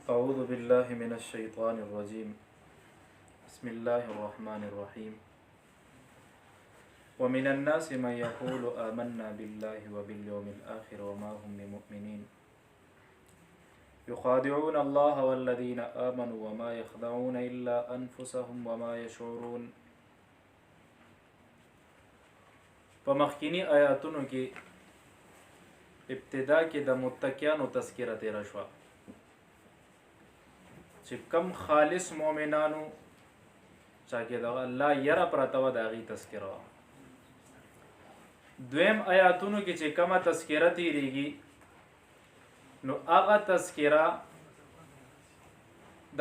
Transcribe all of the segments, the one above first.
أعوذ بالله من الشيطان الرجيم. بسم الله الرحمن الرحيم. ومن الناس من يقول آمنا بالله وباليوم الآخر وما هم بمؤمنين يخادعون الله والذين آمنوا وما يخدعون إلا أنفسهم وما يشعرون. په مخکینی آیاتونو کې ابتدا کې د متقینو تذکره تیر شوه چې کم خالص مؤمنانو چا کې د الله یره پرته وه د هغې تذکره وه. دویم آیاتونو کې چې کومه تذکره تیریږي نو هغه تذکره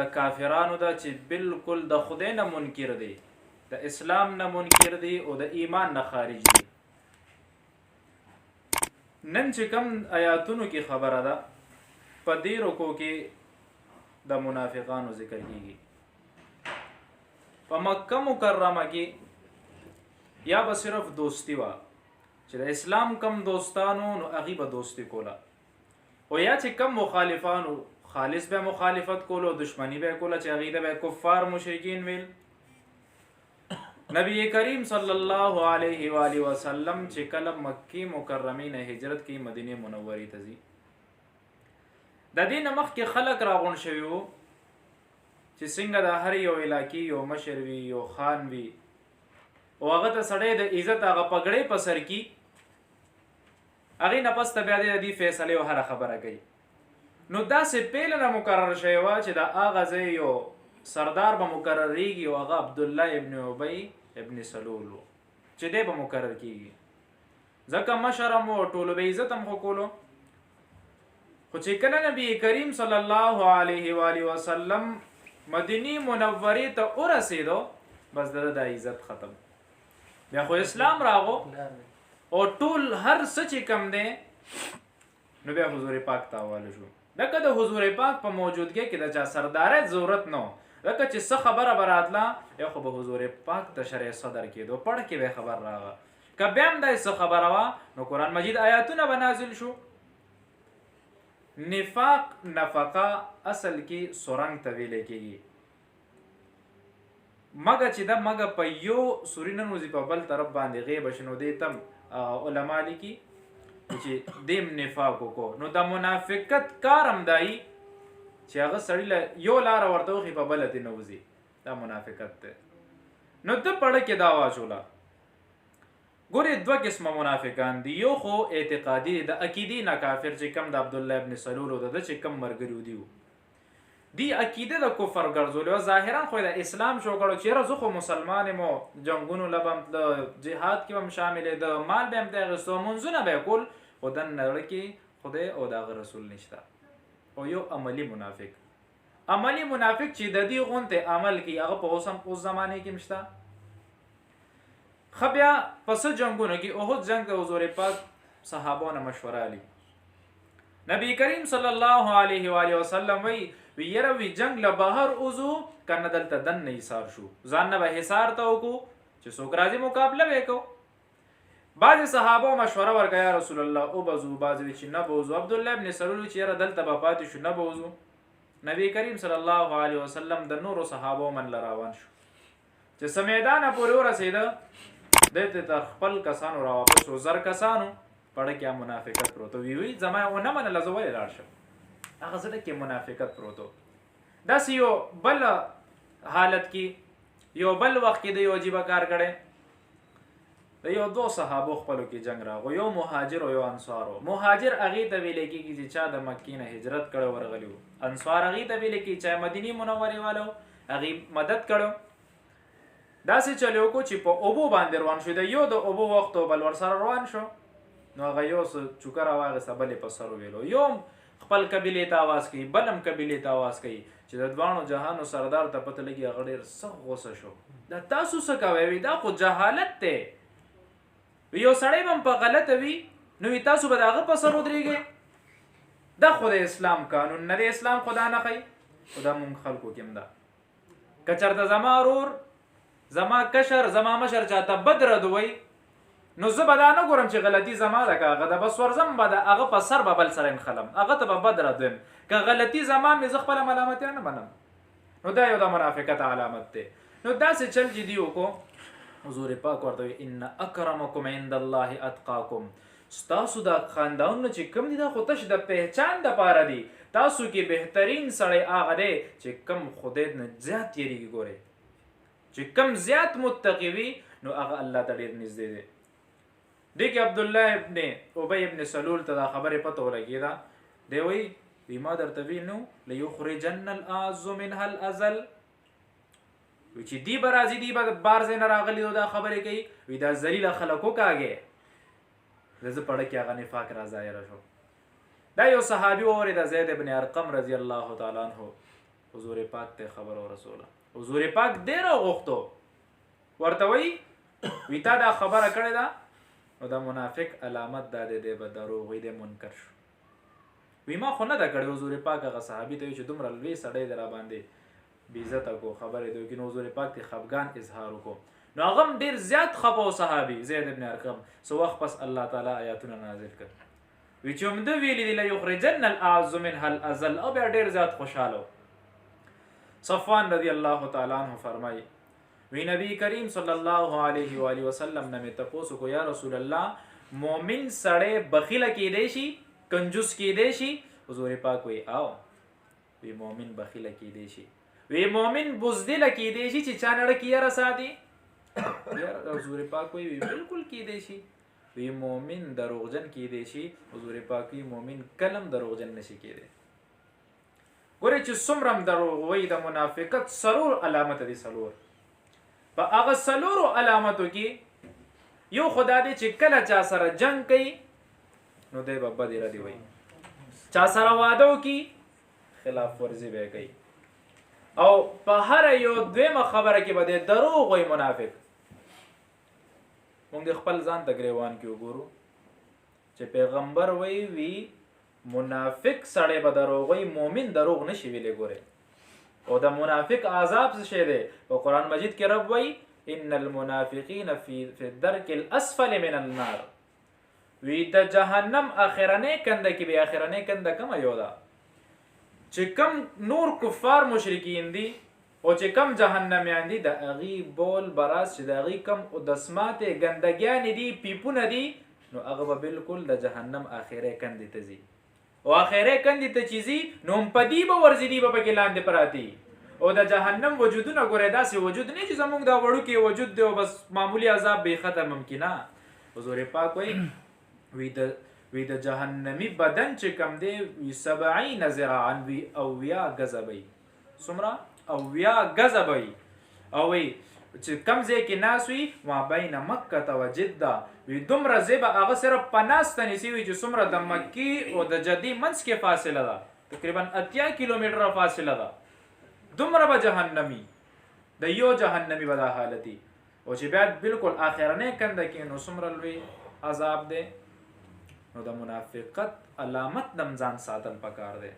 د کافرانو ده چې بالکل د خدای نه منکر دی، د اسلام نه منکر دی او د ایمان نه خارج دی. نن چې کوم آیاتونو کې خبره ده په دې رکو کې د منافقانو ذکر کیږي. په مکه مکرمه کې یا به صرف دوستی وه چې د اسلام کم دوستانو نو هغې به دوستی کوله، او یا چې کم مخالفانو خالص به مخالفت کولو، دشمنی به کوله چې هغې ته به کفار مشرکین ویل. نبی کریم صلی الله علیه و آله وسلم چې کله مکې مکرمې نه هجرت کوي مدینه منورې ته ځي، د دې نه مخکې خلک راغونډ شوي وو چې څنګه د هر یو علاقې یو مشر وي، یو خان وي، او هغه ته سړی د عزت هغه پګړۍ په سر کي، هغې نه پس ته بیا د دې فیصلې او هره خبره کوي. نو داسې پیلنه مقرر شوې وه چې د هغه ځای یو سردار به مقرریږي او هغه عبدالله ابن ابی ابن سلول و چې دی به مقرر کیږي، ځکه مشر هم و ټولو به عزت هم خو کولو. خو چې کله نبی کریم صلی الله علیه و آله وسلم مدینی منورې ته ورسېدو بس د عزت ختم. بیا خو اسلام راغو او ټول هر څه چې کم دی نو بیا حضور پاک ته حواله شو. لکه د حضور پاک په موجودګۍ کې د چا سردارت ضرورت نه و، لکه چې څه خبره به راتله یا خو به حضور پاک ته شرع صدر کېدو، پړ کې به خبر راغه. که بیا هم داسې څه خبره وه نو قرآن مجید آیاتونه به نازل شو. نفاق نفقه اصل کې سرنګ ته ویلی کېږي، مګه چې دا مګه په یو سوري ننوځي په بل طرف باندې غیبه شي نو دې تم علما لیکي چې دیم نفاق وکړو. نو د منافقت کار هم دایي چې هغه سړي له یو لاره ورته وښي په بله دې نه وځي، دا منافقت دی. نو ده پړه کې دا واچوله. ګورې دوه قسمه منافقان دي، یو خو اعتقادي د عقیدې نه کافر چې کم د عبدالله ابن سلول و د ده چې کم ملګري دي دی عقیده د کفر ګرځولې وه، ظاهرا خو د اسلام شو کړو چې یاره زه خو مسلمان یم، جنګونو له به هم د جهاد کې به هم شاملې، د مال به هم ته اخیستو، منځونه به یې کول، خو دننه زړه کې خدای او د هغه رسول نشته. او یو عملي منافق، عملي منافق چې د دې غونتې عمل کوي هغه په اوس زمانې کې هم شته. ښه بیا په څه جنګونو کې احد جنګ د حضور پاک صحابو نه مشوره علي. نبی کریم صلی الله علیه و آله وسلم وی یره وی جنگ له بهر اوزو کنه دلته دننه حصار شو، ځان نه به حصار ته وکړو چې څوک راځي مقابله به وکړو. بعضې صحابو مشوره ورکړه یا رسول الله وبځو، بعضې وی چې نه به وځو. عبدالله ابن سلول چې یره دلته به پاتې شو نه به وځو. نبی کریم صلی الله علیه وسلم د نورو صحابو منله روان شو چې څه میدانه پورې ورسېده، دی ته تر خپل کسانو راواپس شو، زر کسانو پړه کې منافقت پروت و. وی زما ونه منله زه ولې لاړ شم، هغه زړه کې منافقت پروت و. داسې یو بل حالت کې یو بل وخت کې د یو عجیبه کار کړی، د یو دو صحابو خپلو کې جنگ راغو، یو مهاجر او یو انصار و. مهاجر هغې ته ویلی کېږي چې چا د مکې نه هجرت کړی ورغلی و، انصار هغې ته ویلی کېږي چا مدینې منورې والا و هغې مدد کړی. داسې چلی وکړو چې په اوبو باندې روان شو، د یو د اوبو وخت و بل ورسره روان شو، نو هغه یو څه چوکه راواغېسته بل یې په سر وویلو. یو خپل قبیلې ته آواز کوي، بل هم قبیلې ته آواز کوي چې د دواړو جهانو سردار ته پته لګي. هغه ډېر سخت غوسه شو، دا تاسو څه کوئ؟ وي دا خو جهالت دی، یو سړی به هم په غلطه وي نو وي تاسو به د هغه په سر ودرېږئ. دا خو د اسلام قانون نه دی، اسلام خو دا نه ښایي، خو دا مونږ خلکو کې هم ده. که چېرته زما ورور زما کشر زما مشر چاته بد رد وی نو زه به دا نه ګورم چې غلطي زما ده که هغه ده بس ورځم به د هغه په سر به بل سره انخلم هغه ته به بد راتلم که غلطي زما مې زه خپله ملامتیا نه منم نو دا یو د منافقت علامت دی نو داسې چل چې دی وکړو حضور پاک ورته وایي ان اکرمکم عند الله اتقاکم ستاسو دا خاندانونه چې کوم دي دا خو تش د پهچان دپاره دي تاسو کې بهترین سړی هغه دی چې کم خدای نه زیات تېرېږي ګورئ چې کم زیات متقي وي نو هغه الله ته ډېر نږدې دی دې کې عبدالله ابن ابی ابن سلول ته دا خبرې پته ولګېده دی وایي ما درته وي نو لیخرجن الاعز منها الازل وی چې دی به راځي دی به بار ځای نه راغلي دا خبرې کوي وی دا ذلیله خلک وکاږې زه پړه کې هغه نفاق را ظاهره شو دا یو صحابي واورېده زید ابن ارقم رضی الله تعالی عنه حضور پاک ته خبر ورسوله حضور پاک ډېر وغوښتو ورته وی تا دا خبره کړې ده نو د منافق علامت دا دی به دروغ وي دی منکر شو وی ما خو نه ده کړې حضور پاک هغه صحابي ته وي چې دومره لوی سړی دی را باندې بې عزته کو خبرې دی وکړي نو حضور پاک ته خفګان اظهار وکړو نو هغه هم ډېر زیات خفه و صحابي زید ابن ارقم څه وخت پس الله تعالی آیاتونه نازل کړ وی چې همده ویلي دي لیخرجن الاعز منها الازل او بیا ډېر زیات خوشحاله صفوان رضی الله تعالی عنه فرمایي وی نبی کریم صلی الله علیه و آله وسلم نه مې تپوس کو یا رسول الله مؤمن سړی بخیله کېدی شي کنجوس کېدی شي حضور پاک وی آو وی مؤمن بخیله کېدی شي وی مؤمن بزدله کېدی شي چې چا نړه کې یاره ساتي حضور پاک وی بالکل کېدی شي وی مؤمن دروغجن کېدی شي حضور پاک وی مؤمن کلم دروغجن نشي کېدی ګورئ چې څومره هم دروغ وایي د منافقت څلور علامت دي څلور په هغه څلورو علامتو کې یو خدا دی چې کله چا سره جنگ کوي نو دی به بدې ردې وایي چا سره واده وکړي خلاف ورزي به کوي او په هر یو دویمه خبره کې به دی دروغ وایي منافق مونږ د خپل ځان ته ګریوان کې وګورو چې پیغمبر وی منافق سړی به دروغ وایي مؤمن دروغ نشي ویلی ګورئ او د منافق عذاب څه شی دی په قرآن مجید کې رب وایي ان المنافقین فی الدرک الاسفل من النار وی د جهنم اخرنۍ کنده کې به اخرنۍ کنده کومه یو ده چې کم نور کفار مشرکین دي او چې کم جهنمیان دي د هغې بول براز چې د هغې کم دسماتې ګندګیانې دي پیپونه دي نو هغه به بالکل د جهنم اخرۍ کندې ته ځي او اخرۍ کندې ته چې ځي نو هم په دې به ورځي دي به پکې لاندې پراته او د جهنم وجودونه ګورئ داسې وجود نه چې زموږ دا وړوکی وجود دی او بس معمولی عذاب بې ختم ممکن نه حضور پاک وایي وی د جهنمی بدن چې کم دی وی 70 ذراعا وی اویا غزبی څومره اویا غزبی او وی چې کم ځای کې ناس وي ما بین مکه و جده وی دومره ځای به هغه صرف په ناسته نیسي وي چې څومره د مکې او د جدې منځ کې فاصله ده تقریبا 80 کیلومتره فاصله ده دومره به جهنمی د یو جهنمی به دا حالتي او چې بیا بالکل آخرنۍ کنده کې نو څومره لوی عذاب دی نو د منافقت علامت دم ځان ساتل پکار دی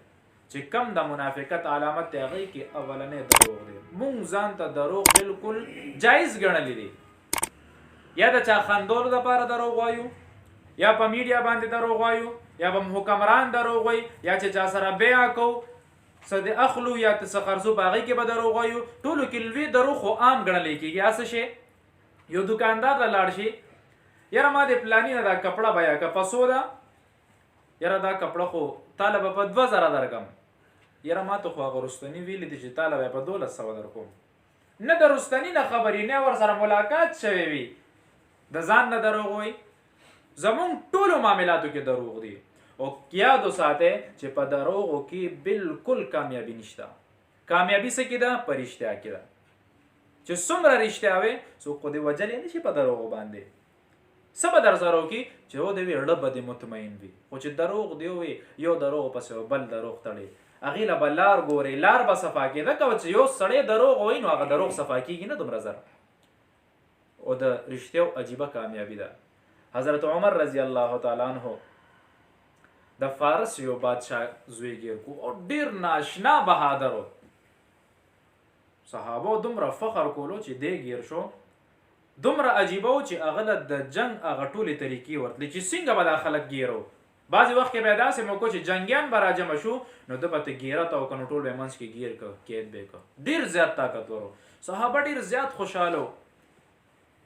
چې کم د منافقت علامت دی هغې کې اولنې دروغ دی مونږ ځان ته دروغ بالکل جایز ګڼلی دی یا د چا خندولو دپاره دروغ وایو یا په میډیا باندې دروغ وایو یا به حکمران دروغ وایي یا چې چا سره بیعه کوو څه د اخلو یا څه قرضو په هغې کې به دروغ وایو ټولو کې لوی دروغ خو عام ګڼلی کېږي یا څه شی یو دوکاندار له لاړ شي یاره ما د پلاني نه دا کپړه بیه که په څو ده یاره دا کپړه خو تاله به په 2000 درکم یاره ما ته خو هغه رستني ویلي دي چې تاله به په 1200 درکوم نه د رستني نه خبرې نه ورسره ملاقات شوی وي د ځان نه دروغ وایي زمونږ ټولو معاملاتو کې دروغ دي او یاد وساتئ چې په دروغو کې بالکل کامیابي نشته کامیابي څه کې ده په رښتیا کې ده چې څومره رښتیا وي څوک خو دې وجلی نه شي په دروغو باندې څه به در سره وکړي چې و دې وي زړه به دې مطمئن وي خو چې دروغ دی وي یو دروغ پسې بل دروغ تړي هغې له به لار ګوري لار به صفا کېده که چې یو سړی دروغ وایي نو هغه دروغ صفا کېږي نه دومره زر او د رښتیو عجیبه کامیابي ده حضرت عمر رضی الله تعالی عنه د فارس یو بادشاه زوی ګیر کو او ډیر ناشنا بهادر و صحابه دومره فخر کولو چې دی ګیر شو دومره عجیبه و چې هغه له د جنګ هغه ټولې طریقې ورتلې چې څنګه به دا خلک ګیرو. بعضې وخت کې به یې داسې موقع چې جنګیان به راجمع شو نو ده به ته ګیره ته وکړه نو ټول به یې منځ کې ګیر کړه قید به یې کړه. ډېر زیات طاقتور و. صحابه ډېر زیات خوشحاله و.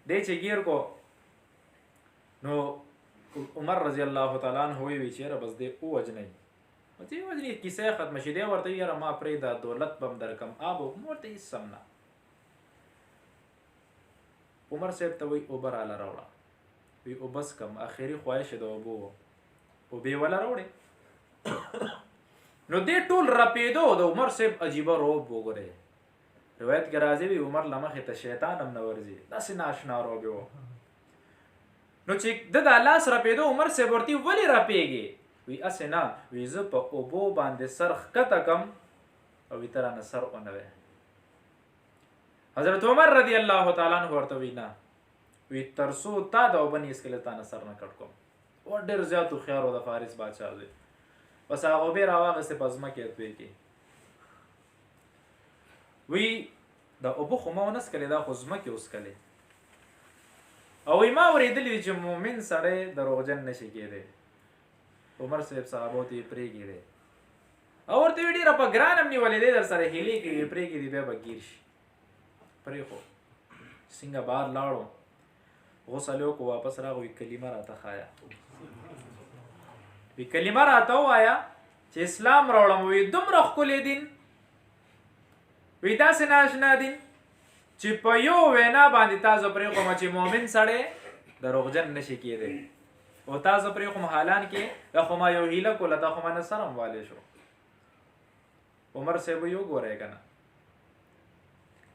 دی چې ګیر کو نو عمر رضی الله تعالی عنه وی چیرې بس دی ووجنئ. دې وجنې کیسه ختمه شي. دی ورته وي یاره ما پرېږده دولت به م درکړم آب و ورته هېڅ سم نه. عمر صاحب ته وایي اوبه راله راوړه. وی اوبه څکم اخري خواهش یې د اوبو و. اوبې وله راوړې. نو دې ټول رپېدو. د عمر صاحب عجیبه روب وګورئ. روایت کې راځي وي عمر له مخې ته شیطان هم نه ورځي. داسې ناشنا روب و. نو چې د دا لاس رپېدو عمر صاحب ورته ولې رپېږي؟ وی هسې نه. وی زه په اوبو باندې سر ښکته کم او وي ته رانه سر ونوی. حضرت عمر رضی الله تعالی عنه ورته وی نه. وی تر څو تا د اوبه نه هېڅکله تا نه سر نه کټ کوم. او ډېر زیات هوښیار و د فارس بادشاه دی. بس هغه اوبې راواغېستې په ځمکې یې توی کړې. وی د اوبه خو ما ونه څکلې دا خو ځمکې وڅکلې. او وی ما اورېدلي چې مؤمن سړی دروغجن نشي کېدی. عمر صاحب صحابو ته یې پرېږدی او ورته وی ډېره په ګران هم نیولې دی در سره هیلې کوي پرېږدي بیا به ګیر شي. پرېښو. څنګه بهر لاړو غسل یې وکړو واپس راغی. کلمه راته ښایه. وی کلمه راته ووایه چې اسلام راوړم. وی دومره ښکلی دین. وی داسې ناشنا دین چې په یو وینا باندې تاسو پرېښوم چې مؤمن سړی دروغجن نشي کېدی. او تاسو پرېښوم حالان کې دا خو ما یو هیله کوله دا خو ما نه سر هم والی شو. عمر صاحب وی وګورئ که نه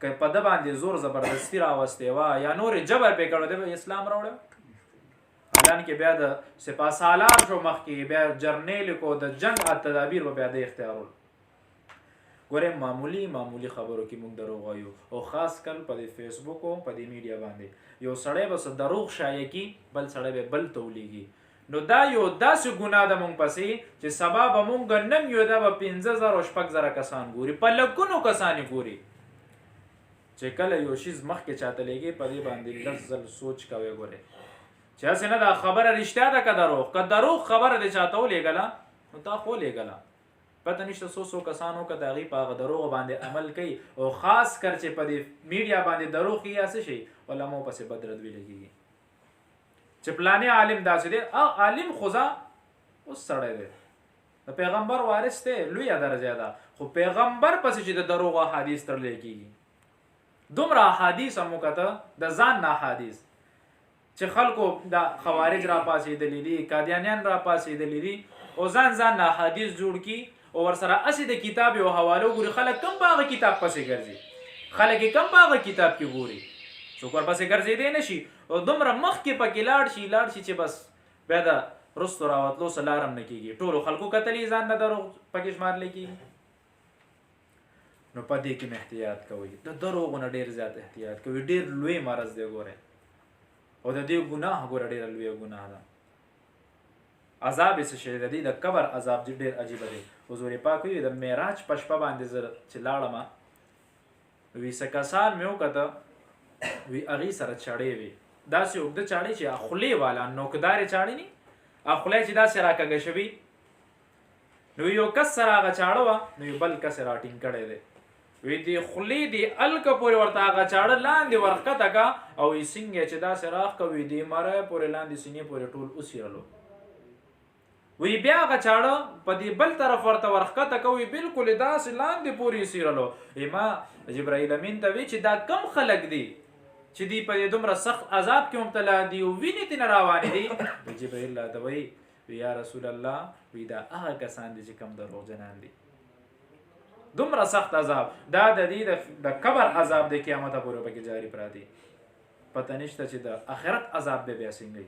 که په ده باندې زور زبردستي راوستې وه یا نورې جبر پرې کړی دی به اسلام راوړی. حالان کې بیا د سپاه سالار شو مخکې بیا جرنیل کو د جنګ تدابیر به بیا د اختیارول. ګورئ معمولي خبرو کې موږ دروغ وایو او خاص کل په دې فیسبوک او په دې میډیا باندې یو سړی به څه دروغ شایع کي بل سړی به بل ته ولیږي. نو دا یو داسې ګناه ده موږ پسې چې سبا به موږ نن یو دا به 50,000 او 6,000 کسان ګوري په لکونو کسان یې ګوري. چې کله یو شیز مخکې چاته لیږي په دې باندې لږ ځل سوچ کوئ. ګورئ چې هسې نه دا خبره رښتیا ده که دروغ. که دروغ خبره دې چاته ولیږله نو تا خو ولیږله پته نشته څو کسانو که د هغې په هغه دروغو باندې عمل کوي او خاص کر چې په دې میډیا باندې دروغ کي یا څه شي علماو پسې بد ردوي لګېږي چې پلانې عالم داسې دی. عالم خو اوس سړی دی د پیغمبر وارث دی لویه درجه ده خو پیغمبر پسې چې د دروغو احادیث تړلی کېږي. دومره احادیث هم وکته د ځان نه احادیث چې خلکو د خوارج را پاسېدلي دي قادیانیان را پاسېدلي دي او ځان نه احادیث جوړ کي او ورسره اسې د کتاب یو حوالو ګوري. خلک کم په هغه کتاب پسې ګرځي. خلک یې کم په هغه کتاب کې ګوري. څوک ورپسې ګرځېدی نه شي او دومره مخکې پکې لاړ شي چې بس بیا د رستو راوتلو څه لار هم نه کېږي. ټولو خلکو کتلي ځان نه دروغ پکې شمارلی کېږي. نو په دې کې م احتیاط کوئ. د دروغو نه ډېر زیات احتیاط کوئ. ډېر لوی مرض دی ګورئ او د دې ګناه ګوره ډېره لویه ګناه ده. عذاب یې څه شی دی؟ د قبر عذاب ډېر عجیبه دی. حضور پاک وایي د معراج په شپه باندې زه چې لاړم وي څه کسان مې وکته وي هغې سره چړې وي داسې اوږده چاړې چې خولې والا نوکدارې چاړې نه خولې چې داسې راکږه شوي نو یو کس سره هغه چاړه وه نو یو بل کس یې راټینګ کړی دی. وی دې خولې دې الکه پورې ورته هغه چاړه لاندې ورښکته که او وي څنګه چې داسې راښکه وي دې مری پورې لاندې سینې پورې ټول وڅیرلو. وی بیا هغه چاړه په دې بل طرف ورته ورښکته که وي بلکل یې داسې لاندې پورې یې څیرلو. ما جبرائیل امین ته وی چې دا کم خلک دي چې دوی په دې دومره سخت عذاب کې مبتلا دي او وینې ترې نه روانې دي. جبرائیل راته وایي یا رسول الله وی دا هغه کسان دي چې کم دروغجنان دي. دومره سخت عذاب دا د دې د قبر عذاب د قیامت پورې پکې جاری پراتی. پته نشته چې د آخرت عذاب به بیا څنګه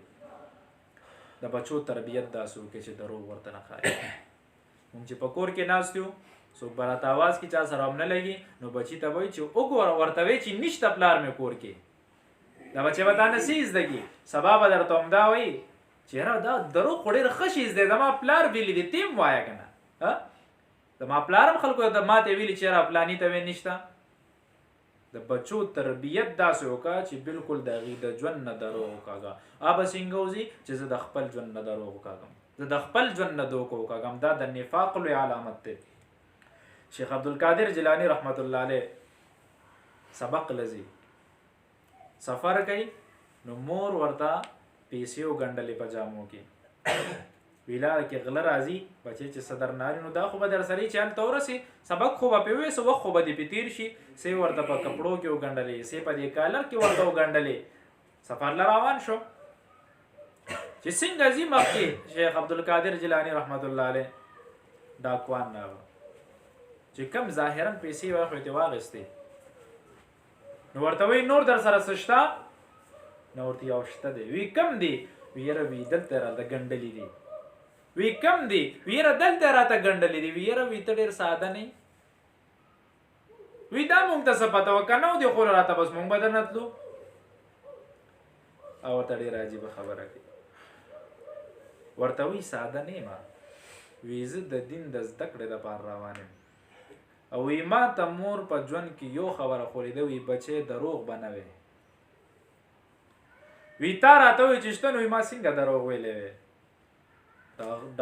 د بچو تربیت داسې وکړي چې دروغ ورته نه ښایي. مونږ چې په کور کې ناست یو څوک به راته اواز کړي چا سره هم نه لګي نو بچي ته وایي چې وګوره ورته وایي چې نشته پلار مې کور کې. دا بچی به تا نه څه زده کړي سبا به درته همدا وایي چې یاره دا دروغ خو ډېر ښه شي زده زما پلار ویلي دي ته هم وایه که نه زما پلار هم خلکو د ماته ویلي چې یاره پلاني ته وی نشته. د بچو تربیت داسې وکړه چې بالکل د هغې د ژوند نه دروغ وکاږه. به څنګه وځي چې زه د خپل ژوند نه دروغ وکاږم، زه د خپل ژوند نه دوکه وکاږم. دا د نفاق لوی علامت دی. شیخ عبدالقادر جیلانی رحمت الله علیه سبق لذي سفر کوي نو مور ورته پیسې وګنډلې په جامو کې ویلار کې غله راځي بچی چې صدر ناري نو دا خو به در سره چې هلته ورسې سبق خو به پې ووایې څه وخت خو به دې پې تېر شي. سې ورته په کپړو کې وګنډلې، سې په دې کالر کې ورته وګنډلې. سفر له روان شو چې څنګه ځي مخکې شیخ عبدالقادر جیلانی رحمت الله علیه ډاکوان راغله چې کم ظاهرا پیسې واخلې ترې واخېستې نو ورته وایي نور در سره څه شته؟ نو ورته یو شته دی. وی کم دی؟ وی یاره وی دلته راته ګنډلې دي. وی کم دی؟ وی یاره دلته راته ګنډلې دي. وی یاره وی ته ډېر ساده نه وی دا مونږ ته څه پته وه که نه و دې خو راته بس مونږ به درنه تلو. او ورته ډېره عجیبه خبره کوي. ورته وی ساده نه یم، وی زه د دین د زده کړې دپاره روان یم او وی ما ته مور په ژوند کې یو خبره خولیده وی بچی دروغ به نه وی. وی تا راته وی چې شته نو ما څنګه دروغ ویلی وی؟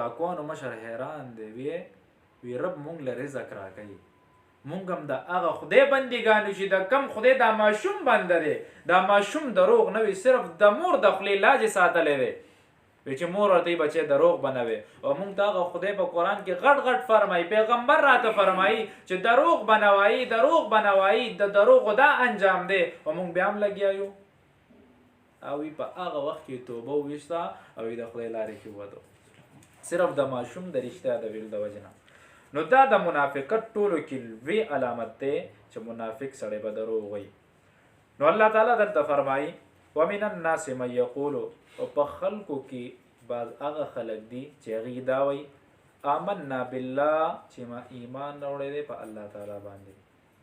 ډاکوانو مشر حیران دی. وی رب مونږ له رزق راکوي، مونږ هم د هغه خدای بندګان یو چې د کم خدای دا ماشوم بنده دی، دا ماشوم دروغ نه وي، صرف د مور د خولې لاج یې ساتلی دی. وی چې مور ورته بچی دروغ به نه وي. او مونږ ته هغه خدای په قرآن کې غټ غټ فرمایي، پیغمبر راته فرمایي چې دروغ به نه وایي، دروغ به نه وایي، د دروغو دا انجام دی. او مونږ بیا هم لګیا یو. او وی په هغه وخت کې توبه وویسته او وی د خدای لارې کې ووتو، صرف د ماشوم د رښتیا د ویلو د وجې نه. نو دا د منافقت ټولو کې لوی علامت دی چې منافق سړی به دروغ وایي. نو الله تعالی دلته فرمایي ومن الناس من یقول، او په خلکو کې بعض هغه خلک دي چې هغې دا وایي آمنا بالله چې ما ایمان راوړی دی په الله تعالی باندې،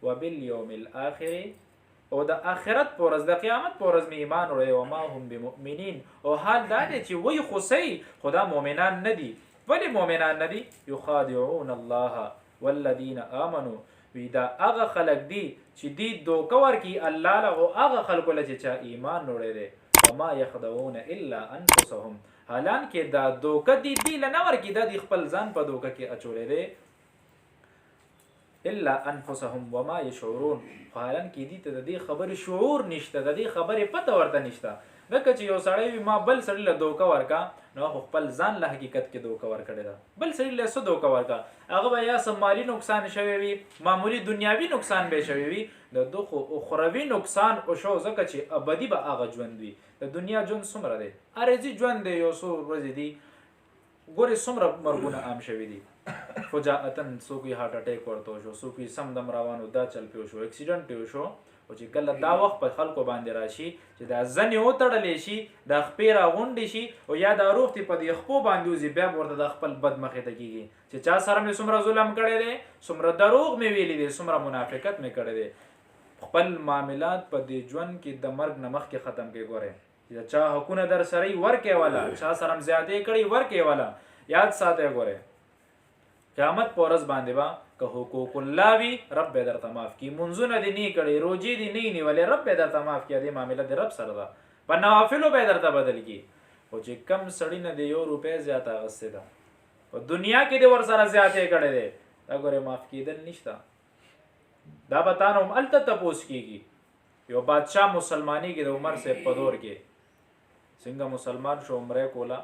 وبالیوم الاخر او د آخرت په ورځ د قیامت په ورځ مې ایمان وړی، وما هم بمؤمنین، او حال دا دی چې وایي خو صحیح خو دا مؤمنان نه دي. ولې مؤمنان نه دي؟ یخادعون الله والذین آمنوا، وی دا هغه خلک دي چې دی دوکه ورکي الله له او هغه خلکو له چې چا ایمان وړی دی. وما یخدعون الا انفسهم، حالانکې دا دوکه دی له نه ورکي، دا دی خپل ځان په دوکه کې اچولی دی. الا انفسهم وما یشعرون، خو حالانکې دي ته د دې خبرې شعور نشته، د دې خبرې پته ورته نشته. ځکه چې یو سړی وي ما بل سړي له دوکه ورکا نو خو خپل ځان له حقیقت کې دوکه ورکړې ده. بل سړي له څه دوکه ورکا؟ هغه به یا څه مالي نقصان شوی وي، معمولي دنیاوي نقصان به شوی وي، د ده خو اخروي نقصان وشو ځکه چې ابدي به هغه ژوند وي. د دنیا ژوند څومره دی؟ عارضي ژوند دی، یو څو ورځې دي. ګورې څومره مرګونه عام شوي دي. فجاءتن څوک یې هارټ اټیک ورته وشو، څوک یې سم دم روانو دا چل پې وشو، اکسیډنټ یې وشو. او چې کله دا وخت په خلکو باندې راشي چې دا زنې وتړلی شي، دا خپې راغونډې شي او یا دا روغتې په دې خپو باندې وځي، بیا ورته د خپل بد مخې ته کېږي چې چا سره مې څومره ظلم کړی دی، څومره دروغ مې ویلی دی، څومره منافقت مې کړی دی. خپل معاملات په دې ژوند کې د مرګ نه مخکې ختم کړئ. ګورئ چې چا حقونه در سره یې ورکړئ والا، چا سره هم زیاتې کړئ ورکړئ والا. یاد ساتئ ګورئ قیامت په ورځ باندې به که حقوق الله وي رب به درته معاف کړي، منځونه دې نه کړي، روجې دې نه نیولې رب به درته معاف کړي. دې معامله د رب سره ده، په نوافلو به درته بدل کړي. خو چې کم سړي نه د 1 روپۍ زیاته اخیستې ده، په دنیا کې دې ورسره زیاتې کړی دی، دا ګورې معاف کېدل نشته. دا به تا نه هم هلته تپوس کېږي. یو بادشاه مسلمانېږي د عمر صاحب په دور کې، څنګه مسلمان شو عمره کوله.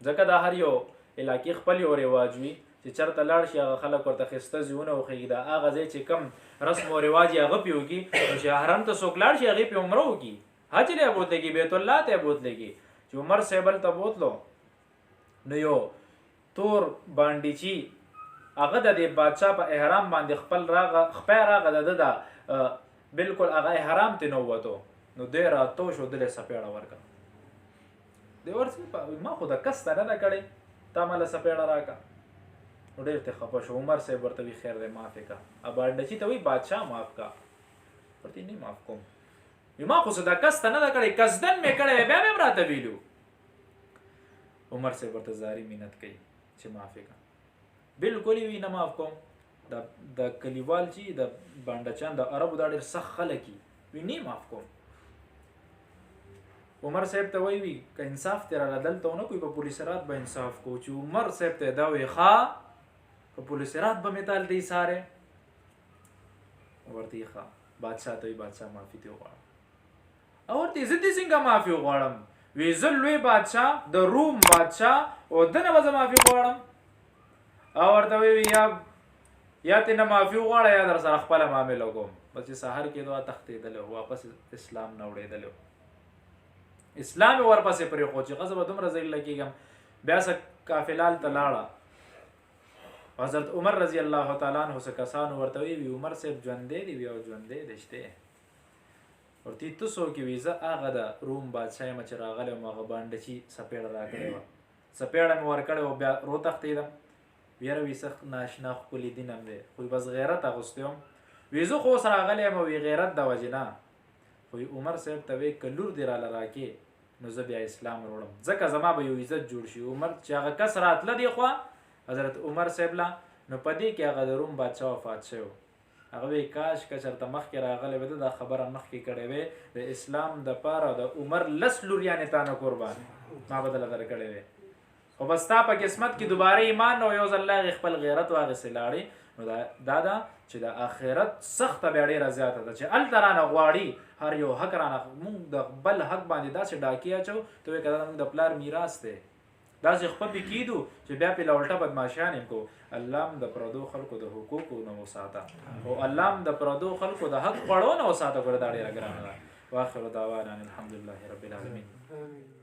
ځکه دا هر یو علاقې خپل یو رواج وي چې چرته لاړ شي هغه خلک ورته ښایسته ځایونه وښیي، دا هغه ځای چې کم رسم و رواج یې هغه پې وکړي. نو چې حرم ته څوک لاړ شي هغې پې عمره وکړي، حج له یې بوتلېږي، بیت الله ته یې بوتلېږي. چې عمر صاحب هلته بوتلو نو یو تور بانډیچي هغه د دې بادشاه په احرام باندې خپل خپی راغه د ده دا بلکل هغه احرام ته نه ووتو، نو دی راتو شو دلې سپېړه ورکړه. دی ورته ما خو د کس ته نه ده کړې، تا مله سپېړه راکړه. نو ډېر ته خفه شو. عمر صاحب ورته وي خیر دی معاف یې کړه. بانډچي ته وایي بادشاه معاف کړه، ورته نه معاف کوم، ما خو څه د کس ته نه ده کړې، قصدن مې کړی بیا مې هم راته ویلو. عمر صاحب ورته زاري منت کوي چې معاف یې کړه. بلکل یې وي نه معاف کوم. د کلیوال چې د بانډچان د عربو دا ډېر سخت خلک وي نه معاف کوم. عمر صاحب ته وی که انصاف تیرا دلته ونه کوي په پولیس رات به انصاف کو چې عمر صاحب ته دا وی ښه په پولیس رات به مې تال دی ساره ورته ښه بادشاه ته وی بادشاه معافي ته وغواړم او ورته زه دې څنګه معافي وغواړم وی زه لوی بادشاه د روم بادشاه او دنه به زه معافي غواړم او ورته وی یا ته نه معافي وغواړه یا در سره خپله معامله کوم. بس چې سهار کېدو تښتېدلی واپس اسلام نه وړېدلی اسلام ورپسې پرېښود چې ښه زه به دومره ذلیله کېږم. بیا څه قافله هلته لاړه حضرت عمر رضی الله تعالی عنه څه کسانو ورته وی عمر صاحب ژوندی دی وی او ژوندی دی شته ورته ته څوک یې وي زه هغه د روم بادشاه یم چې راغلی وم هغه بانډچي څپېړه راکړې وه څپېړه مې ورکړې وه بیا روتښتېدم ویره وي سخت ناشنا ښکلي دین هم دی خو بس غیرت اغوستی وم وی زه خو اوس راغلی یم وی غیرت د وجې نه خو عمر صاحب ته وی که لور دې راله راکې نو زه بیا اسلام وروړم ځکه زما به یو عزت جوړ شي. عمر چې هغه کس راتله دی خوا حضرت عمر صاحب له نو په دې کې هغه د روم بادشاه وفات شوی هغه وی کاش که چېرته مخکې راغلی وی دا خبره مخکې کړې وی د اسلام دپاره د عمر لس لوریانې تا نه قربان ما به دله درکړې وی خو بس ستا په قسمت کې دوباره ایمان او یو ځل هغې خپل غیرت واغېستې لاړې نو دا ده چې د آخرت سخته بیا ډېره زیاته ده چې هلته رانه غواړي هر یو حق رانه مونږ د بل حق باندې داسې ډاکې اچو ته وایې که دا زموږ د پلار میراث دی داسې خپه پې کېدو چې بیا پې له الټه بدماشیان یې کو. الله هم د پردو خلکو د حقوقو نه وساته او الله هم د پردو خلکو د حق خوړو نه وساته ګوره دا ډېره ګرانه ده. واخر دعوانا الحمدلله رب العالمین.